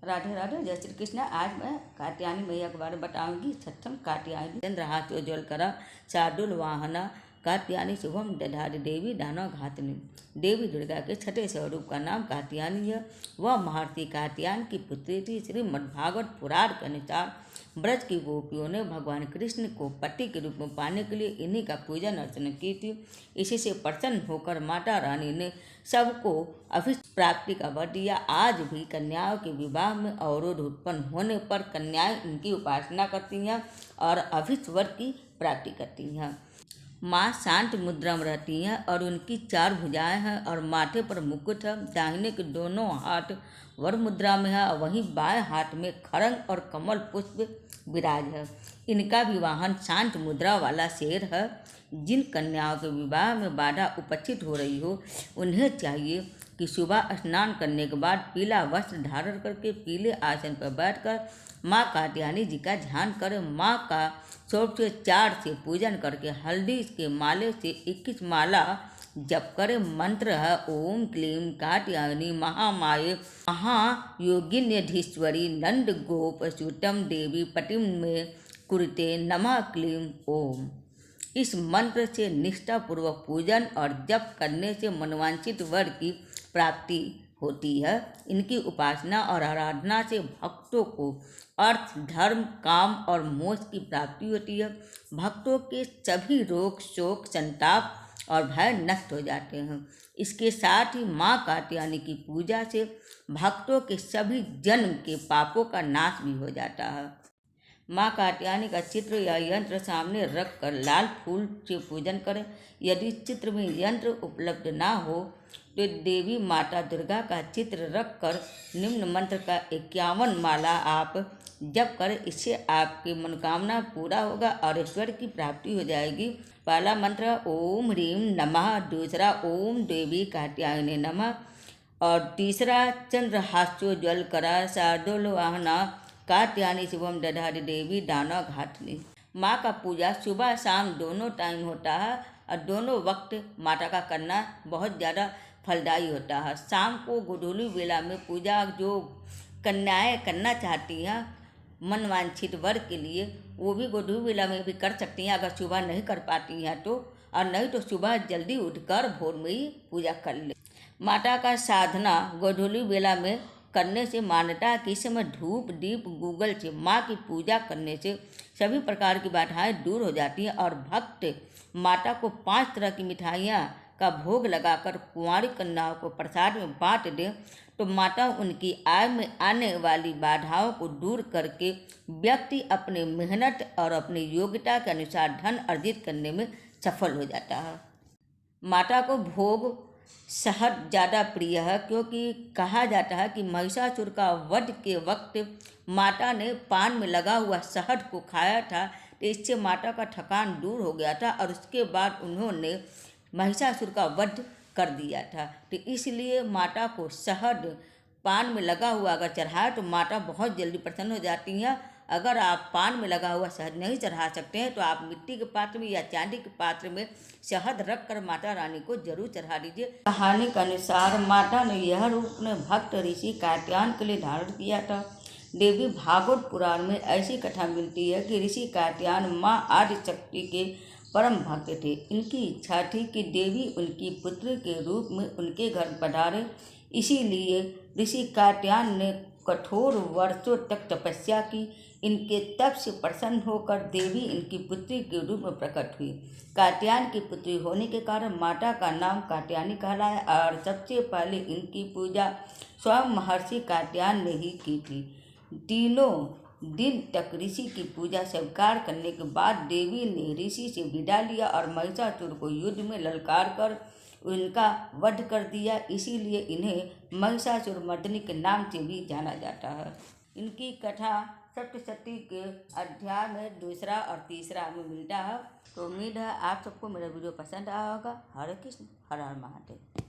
राधे राधे, जय श्री कृष्ण। आज मैं कात्यायनी मैया के बारे में बताऊंगी। छठम कात्यायनी चंद्रहास्योज्वल करा शार्दूल वाहना कात्यायनी शुभम दधारी देवी दानव घातनी। देवी दुर्गा के छठे स्वरूप का नाम कात्यायनी है। वह महर्षि कात्यायन की पुत्री थी। श्रीमद्भागवत पुराण के अनुसार ब्रज की गोपियों ने भगवान कृष्ण को पति के रूप में पाने के लिए इन्हीं का पूजन अर्चना की थी। इसी से प्रसन्न होकर माता रानी ने सबको अभिष्ट प्राप्ति का वर दिया। आज भी कन्याओं के विवाह में अवरोध उत्पन्न होने पर कन्याएं इनकी उपासना करती हैं और अभिष्ट वर की प्राप्ति करती हैं। माँ शांत मुद्रा में रहती हैं और उनकी 4 भुजाएं हैं और माथे पर मुकुट है। दाहिने के दोनों हाथ वर मुद्रा में है और वहीं बाएं हाथ में खड़ग और कमल पुष्प विराज है। इनका भी वाहन शांत मुद्रा वाला शेर है। जिन कन्याओं के विवाह में बाधा उपस्थित हो रही हो उन्हें चाहिए कि सुबह स्नान करने के बाद पीला वस्त्र धारण करके पीले आसन पर बैठकर माँ कात्यायनी जी का ध्यान करें। माँ का 104 से पूजन करके हल्दी के माले से 21 माला जप करें। मंत्र है ओम क्लीम कात्यायनी महामाये महायोगिन्यधीश्वरी नंद गोप सुतम देवी पटिम में कुरुते नमः क्लीम ओम। इस मंत्र से निष्ठापूर्वक पूजन और जप करने से मनवांछित वर की प्राप्ति होती है। इनकी उपासना और आराधना से भक्तों को अर्थ, धर्म, काम और मोक्ष की प्राप्ति होती है। भक्तों के सभी रोग, शोक, संताप और भय नष्ट हो जाते हैं। इसके साथ ही माँ कात्यायनी की पूजा से भक्तों के सभी जन्म के पापों का नाश भी हो जाता है। माँ कात्यायनी का चित्र या यंत्र सामने रख कर लाल फूल से पूजन करें। यदि चित्र में यंत्र उपलब्ध ना हो तो देवी माता दुर्गा का चित्र रख कर निम्न मंत्र का 51 माला आप जप करें। इससे आपकी मनोकामना पूरा होगा और ईश्वर की प्राप्ति हो जाएगी। पहला मंत्र ओम ह्रीम नमः, दूसरा ओम देवी कात्यायनी नमः और तीसरा चंद्रहास्योज्वल करा शार्दूल वाहना कात्यायनी शुभम दधारी देवी दानव घातनी। माँ का पूजा सुबह शाम दोनों टाइम होता है और दोनों वक्त माता का करना बहुत ज़्यादा फलदायी होता है। शाम को गोधूली वेला में पूजा जो कन्याएं करना चाहती हैं मनवांछित वर के लिए वो भी गोधूली वेला में भी कर सकती हैं अगर सुबह नहीं कर पाती हैं तो, और नहीं तो सुबह जल्दी उठकर भोर में ही पूजा कर ले। माता का साधना गोधूली वेला में करने से मान्यता है कि इस समय धूप दीप गूगल से माँ की पूजा करने से सभी प्रकार की बाधाएं दूर हो जाती हैं और भक्त माता को 5 तरह की मिठाइयाँ का भोग लगाकर कुंवारी कन्याओं को प्रसाद में बांट दें तो माता उनकी आय में आने वाली बाधाओं को दूर करके व्यक्ति अपने मेहनत और अपनी योग्यता के अनुसार धन अर्जित करने में सफल हो जाता है। माता को भोग शहद ज़्यादा प्रिय है क्योंकि कहा जाता है कि महिषासुर का वध के वक्त माता ने पान में लगा हुआ शहद को खाया था तो इससे माता का थकान दूर हो गया था और उसके बाद उन्होंने महिषासुर का वध कर दिया था। तो इसलिए माता को शहद पान में लगा हुआ अगर चढ़ाए तो माता बहुत जल्दी प्रसन्न हो जाती हैं। अगर आप पान में लगा हुआ शहद नहीं चढ़ा सकते हैं तो आप मिट्टी के पात्र में या चांदी के पात्र में शहद रख कर माता रानी को जरूर चढ़ा दीजिए। कहानी के अनुसार माता ने यह रूप अपने भक्त ऋषि कात्यायन के लिए धारण किया था। देवी भागवत पुराण में ऐसी कथा मिलती है कि ऋषि कात्यायन माँ आदिशक्ति के परम भक्त थे। इनकी इच्छा थी कि देवी उनकी पुत्री के रूप में उनके घर पधारे। इसीलिए ऋषि कात्यायन ने कठोर वर्षों तक तपस्या की। इनके तप से प्रसन्न होकर देवी इनकी पुत्री के रूप में प्रकट हुई। कात्यायन की पुत्री होने के कारण माता का नाम कात्यायनी कहलाया और सबसे पहले इनकी पूजा स्वयं महर्षि कात्यायन ने ही की थी। तीनों दिन तक ऋषि की पूजा स्वीकार करने के बाद देवी ने ऋषि से विदा लिया और महिषासुर को युद्ध में ललकार कर उनका वध कर दिया। इसीलिए इन्हें महिषासुर मर्दिनी के नाम से भी जाना जाता है। इनकी कथा सप्तशती के अध्याय में 2 और 3 में मिलता है। तो उम्मीद है आप सबको मेरा वीडियो पसंद आया होगा। हरे कृष्ण, हर हर महादेव।